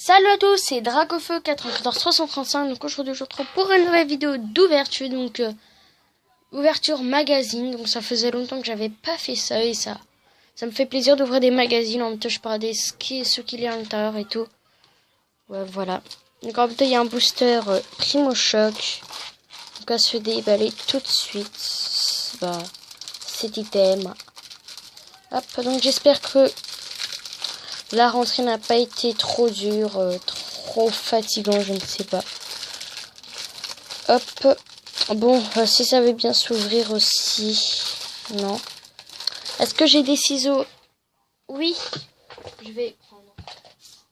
Salut à tous, c'est Dracofeu 94 donc aujourd'hui je vous retrouve pour une nouvelle vidéo d'ouverture, donc ouverture magazine, donc ça faisait longtemps que j'avais pas fait ça et ça me fait plaisir d'ouvrir des magazines, en même temps je parle des ce qu'il y a à l'intérieur et tout. Ouais, voilà. Donc en même temps il y a un booster Primo Choc, donc à se fait déballer tout de suite, cet item. Hop, donc j'espère que la rentrée n'a pas été trop dure, trop fatigant, je ne sais pas. Hop. Bon, si ça veut bien s'ouvrir aussi. Non. Est-ce que j'ai des ciseaux? Oui. Je vais prendre.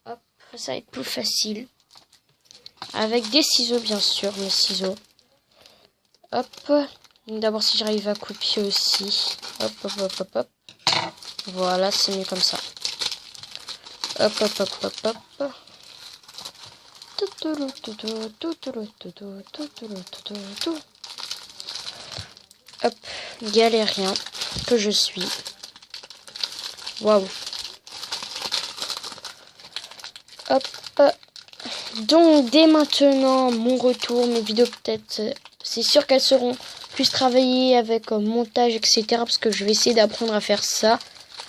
Hop, ça va être plus facile. Avec des ciseaux, bien sûr, mes ciseaux. Hop. D'abord, si j'arrive à couper aussi. Hop, hop, hop, hop, hop. Voilà, c'est mieux comme ça. Hop, hop, hop, hop, hop. Hop, galérien que je suis. Waouh. Hop. Donc dès maintenant, mon retour, mes vidéos peut-être, c'est sûr qu'elles seront plus travaillées avec montage, etc. Parce que je vais essayer d'apprendre à faire ça.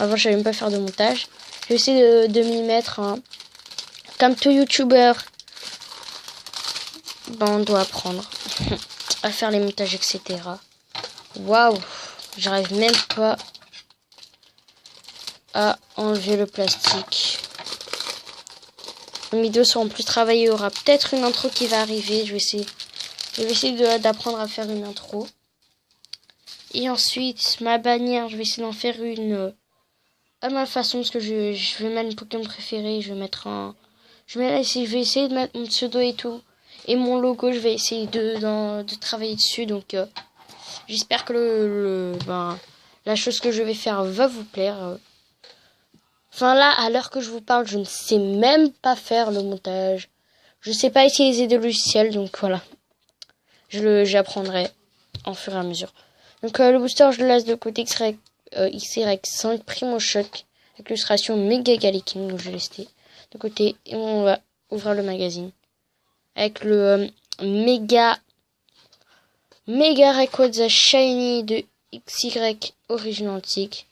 Avant, je savais même pas faire de montage. Je vais essayer de m'y mettre. Hein. Comme tout youtubeur, on doit apprendre à faire les montages, etc. Waouh, j'arrive même pas à enlever le plastique. Les vidéos seront plus travaillées. Il y aura peut-être une intro qui va arriver. Je vais essayer d'apprendre à faire une intro. Et ensuite, ma bannière, je vais essayer d'en faire une à ma façon. Parce que je vais mettre mon Pokémon préféré. Je vais essayer de mettre mon pseudo et tout. Et mon logo, je vais essayer de travailler dessus. Donc, j'espère que la chose que je vais faire va vous plaire. Enfin là, à l'heure que je vous parle, je ne sais même pas faire le montage. Je ne sais pas utiliser de logiciel, donc voilà. J'apprendrai en fur et à mesure. Donc le booster, je le laisse de côté XY5 Primo Choc avec l'illustration Mega Galiking, donc je vais laisser de côté. Et on va ouvrir le magazine avec le Mega Rayquaza Shiny de XY Origine Antique.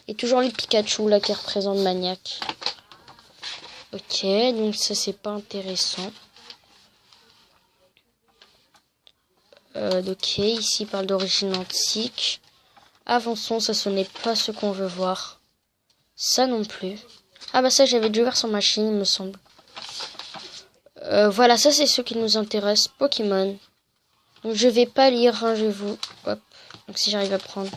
Et toujours les Pikachu là qui représentent Maniac. Ok, donc ça c'est pas intéressant. Ok, ici il parle d'origine antique. Avançons, ça ce n'est pas ce qu'on veut voir. Ça non plus. Ah bah ça j'avais déjà ouvert sur machine, il me semble. Voilà, ça c'est ce qui nous intéresse. Pokémon. Donc je vais pas lire, hein, je vais vous... Hop. Donc si j'arrive à prendre...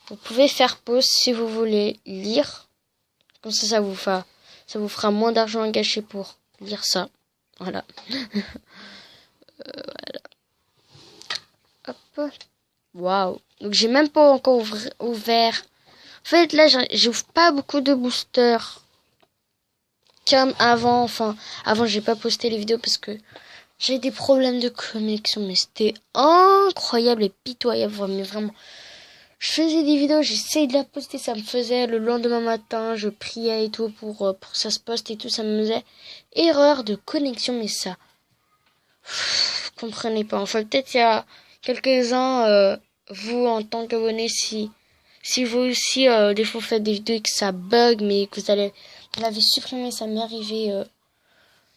Vous pouvez faire pause si vous voulez lire. Comme ça, ça vous fera moins d'argent à gâcher pour lire ça. Voilà. Voilà. Hop. Waouh. Donc, j'ai même pas encore ouvert. En fait, là, j'ouvre pas beaucoup de boosters. Comme avant. Enfin, avant, j'ai pas posté les vidéos parce que j'ai des problèmes de connexion. Mais c'était incroyable et pitoyable. Mais vraiment. Je faisais des vidéos, j'essayais de la poster, ça me faisait le lendemain matin, je priais et tout pour que ça se poste et tout, ça me faisait erreur de connexion, mais ça, vous comprenez pas. Enfin, peut-être il y a quelques-uns, vous en tant qu'abonné, si vous aussi, des fois vous faites des vidéos et que ça bug, mais que vous l'avez supprimé, ça m'est arrivé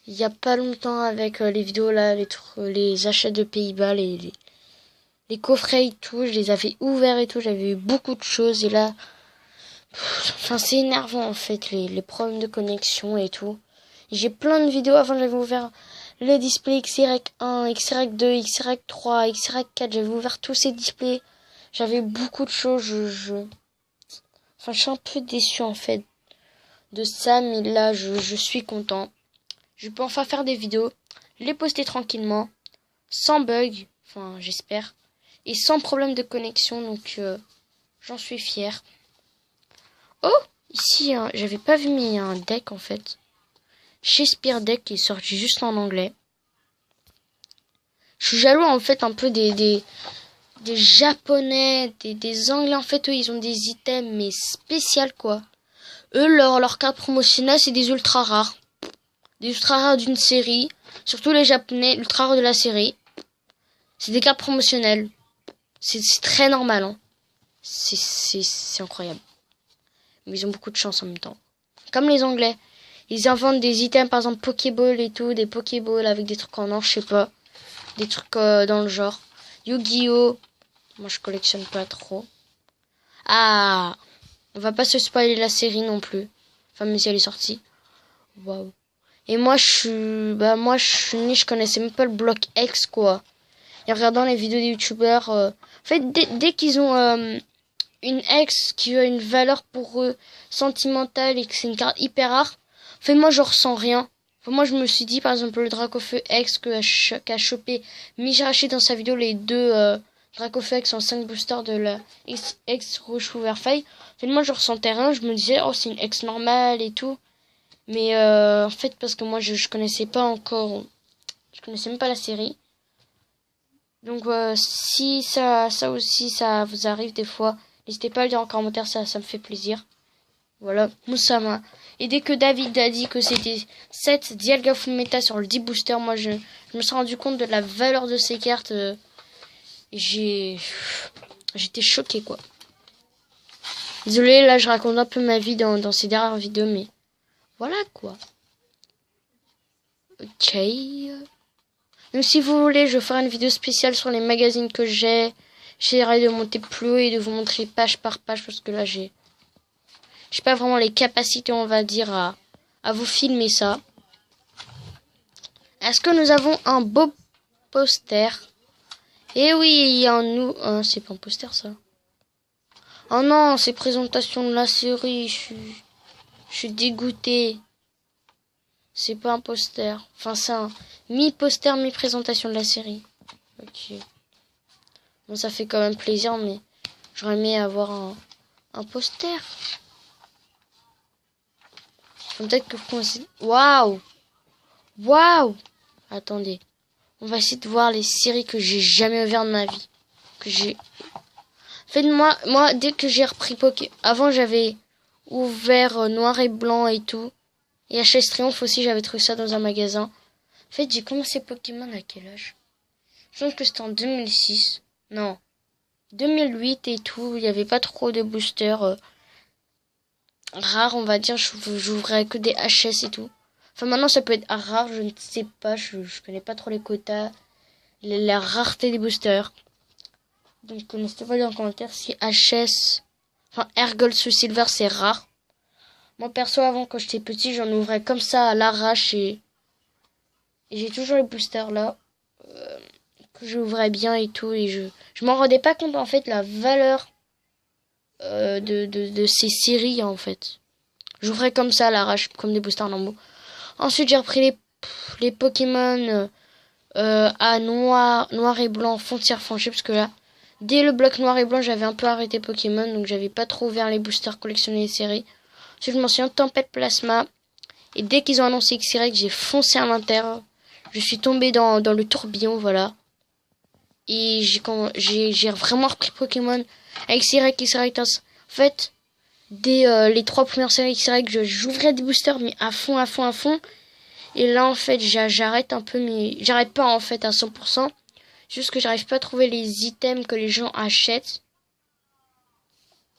il y a pas longtemps avec les vidéos là, les achats de Pays-Bas, les coffrets et tout, je les avais ouverts et tout, j'avais eu beaucoup de choses et là, enfin c'est énervant en fait, les problèmes de connexion et tout. J'ai plein de vidéos, avant j'avais ouvert le display XY1, XY2, XY3, XY4, j'avais ouvert tous ces displays, j'avais beaucoup de choses, enfin je suis un peu déçu en fait de ça, mais là je suis content. Je peux enfin faire des vidéos, les poster tranquillement, sans bug, enfin j'espère. Et sans problème de connexion, donc j'en suis fière. Oh, ici, hein, j'avais pas vu, mais il y a un deck en fait. Shakespeare Deck qui est sorti juste en anglais. Je suis jaloux en fait un peu des japonais, des anglais en fait, eux ils ont des items mais spéciales quoi. Eux leur carte promotionnelle c'est des ultra rares. des ultra rares d'une série. Surtout les japonais, ultra rares de la série. C'est des cartes promotionnelles. C'est très normal, hein. C'est incroyable. Mais ils ont beaucoup de chance en même temps. Comme les Anglais. Ils inventent des items, par exemple Pokéball et tout. Des Pokéballs avec des trucs en or, je sais pas. Des trucs dans le genre. Yu-Gi-Oh! Moi, je collectionne pas trop. Ah! On va pas se spoiler la série non plus. Enfin, même si elle est sortie. Waouh. Et moi, je connaissais même pas le bloc X, quoi. Et en regardant les vidéos des youtubeurs, en fait, dès qu'ils ont une ex qui a une valeur pour eux sentimentale et que c'est une carte hyper rare, en fait, moi, je ressens rien. Enfin, moi, je me suis dit, par exemple, le Dracofeu X qu'a chopé Mijarashi dans sa vidéo, les deux Dracofeu X en 5 boosters de la X Rouge Overfire. En fait, moi, je ressentais rien. Je me disais, oh, c'est une ex normale et tout. Mais en fait, parce que moi, je connaissais pas encore, je connaissais même pas la série. Donc si ça aussi ça vous arrive des fois, n'hésitez pas à le dire en commentaire, ça me fait plaisir. Voilà, Moussama. Et dès que David a dit que c'était 7 Dialga Full Meta sur le 10 booster, moi je me suis rendu compte de la valeur de ces cartes. Et j'étais choqué, quoi. Désolé, là je raconte un peu ma vie dans ces dernières vidéos, mais voilà, quoi. Ok. Donc si vous voulez, je ferai une vidéo spéciale sur les magazines que j'ai. J'essaierai de monter plus haut et de vous montrer page par page parce que là j'ai pas vraiment les capacités, on va dire, à vous filmer ça. Est-ce que nous avons un beau poster? Eh oui, il y a un nous. C'est pas un poster, ça. Oh non, c'est présentation de la série. Je suis dégoûté. C'est pas un poster. Enfin, c'est un mi-poster, mi-présentation de la série. Ok. Bon, ça fait quand même plaisir, mais j'aurais aimé avoir un poster. Peut-être que... Waouh! Waouh! Attendez. On va essayer de voir les séries que j'ai jamais ouvertes de ma vie. En fait, moi, dès que j'ai repris Pokémon... Avant, j'avais ouvert Noir et Blanc et tout. Et HS Triomphe aussi, j'avais trouvé ça dans un magasin. En fait, j'ai commencé Pokémon à quel âge? Je pense que c'était en 2006. Non. 2008 et tout. Il n'y avait pas trop de boosters rares, on va dire. J'ouvrais que des HS et tout. Enfin, maintenant, ça peut être rare, je ne sais pas. Je connais pas trop les quotas. La rareté des boosters. Donc, n'hésitez pas à dire en commentaire si HS... Enfin, Airgold sous Silver, c'est rare. Moi, perso, avant, quand j'étais petit, j'en ouvrais comme ça à l'arrache et j'ai toujours les boosters là. Que j'ouvrais bien et tout. Et je m'en rendais pas compte, en fait, la valeur de ces séries, en fait. J'ouvrais comme ça à l'arrache, comme des boosters normaux. Ensuite, j'ai repris les Pokémon à noir et blanc, frontière franchie, parce que là, dès le bloc noir et blanc, j'avais un peu arrêté Pokémon, donc j'avais pas trop ouvert les boosters collectionnés les séries. Ensuite, je m'en souviens, Tempête Plasma. Et dès qu'ils ont annoncé XY, j'ai foncé à l'intérieur. Je suis tombé dans le tourbillon, voilà. Et j'ai vraiment repris Pokémon avec XY. En fait, dès les 3 premières séries XY, j'ouvrais des boosters, mais à fond. Et là, en fait, j'arrête un peu, mais j'arrête pas, en fait, à 100%. Juste que j'arrive pas à trouver les items que les gens achètent.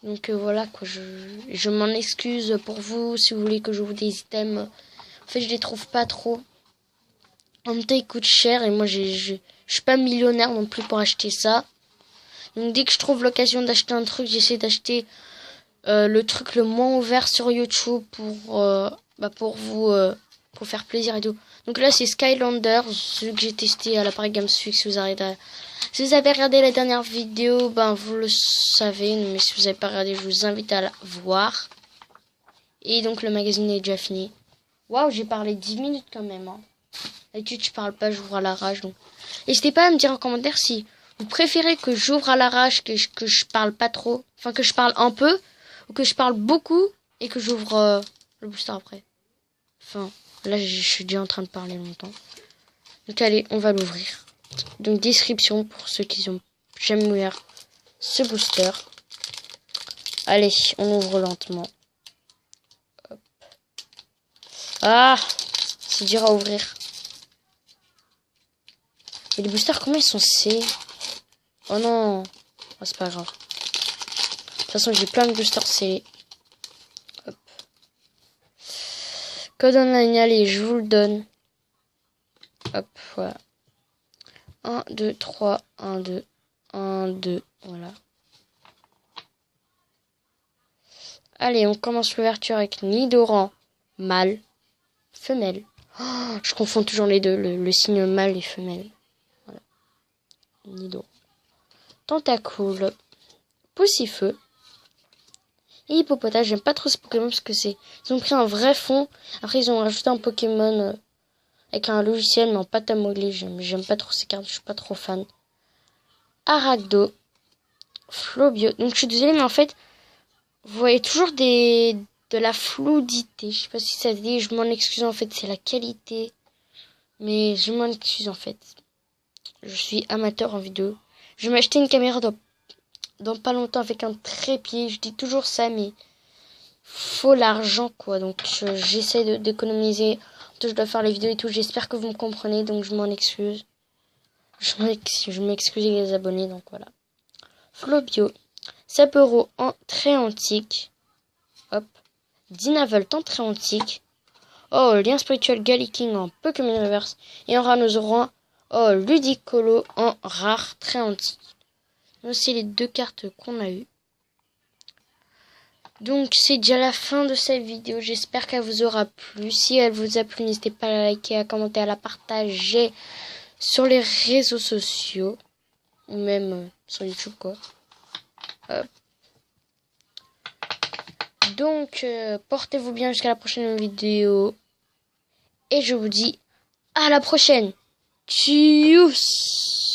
Donc voilà, quoi, je m'en excuse pour vous, si vous voulez que j'ouvre des items. En fait, je les trouve pas trop. En même temps, ils coûtent cher, et moi, je suis pas millionnaire non plus pour acheter ça. Donc dès que je trouve l'occasion d'acheter un truc, j'essaie d'acheter le truc le moins ouvert sur YouTube pour vous pour faire plaisir et tout. Donc là c'est Skylander, celui que j'ai testé à l'appareil Gamesfix. Si vous avez regardé la dernière vidéo, ben vous le savez, mais si vous n'avez pas regardé, je vous invite à la voir. Et donc le magazine est déjà fini. Waouh, j'ai parlé 10 minutes quand même, hein. D'habitude je parle pas, j'ouvre à l'arrache. Donc n'hésitez pas à me dire en commentaire si vous préférez que j'ouvre à l'arrache, que je parle pas trop, enfin que je parle un peu, ou que je parle beaucoup et que j'ouvre le booster après. Enfin, là je suis déjà en train de parler longtemps. Donc allez, on va l'ouvrir. Donc description pour ceux qui ont jamais ouvert ce booster. Allez, on ouvre lentement. Hop. Ah, C'est dur à ouvrir. Et les boosters, comment ils sont C? Oh non. Oh, c'est pas grave. De toute façon, j'ai plein de boosters C. Hop. Code online, allez, je vous le donne. Hop, voilà. 1, 2, 3, 1, 2, 1, 2, voilà. Allez, on commence l'ouverture avec Nidoran, mâle, femelle. Oh, je confonds toujours les deux, le signe mâle et femelle. Voilà. Nidoran. Tentacool, Poussifeu. Et Hippopotame, j'aime pas trop ce Pokémon parce que ils ont pris un vrai fond. Après, ils ont rajouté un Pokémon avec un logiciel, mais en pâte à modeler. J'aime pas trop ces cartes, je suis pas trop fan. Aragdo, Flobio. Donc, je suis désolée, mais en fait, vous voyez toujours de la fluidité. Je sais pas si ça se dit, je m'en excuse en fait, c'est la qualité. Mais je m'en excuse en fait. Je suis amateur en vidéo. Je vais m'acheter une caméra dans pas longtemps avec un trépied. Je dis toujours ça, mais faut l'argent quoi. Donc j'essaie d'économiser. Je dois faire les vidéos et tout. J'espère que vous me comprenez. Donc je m'en excuse. Je m'excuse les abonnés. Donc voilà. Flobio. Sapero en très antique. Hop. Dinavolt en très antique. Oh, lien spirituel Galiking en Pokémon Reverse. Et en Ranozoran. Oh, Ludicolo en rare très antique. C'est les deux cartes qu'on a eues. Donc c'est déjà la fin de cette vidéo. J'espère qu'elle vous aura plu. Si elle vous a plu, n'hésitez pas à la liker, à commenter, à la partager sur les réseaux sociaux. Ou même sur YouTube quoi. Donc portez-vous bien jusqu'à la prochaine vidéo. Et je vous dis à la prochaine. Tchuss.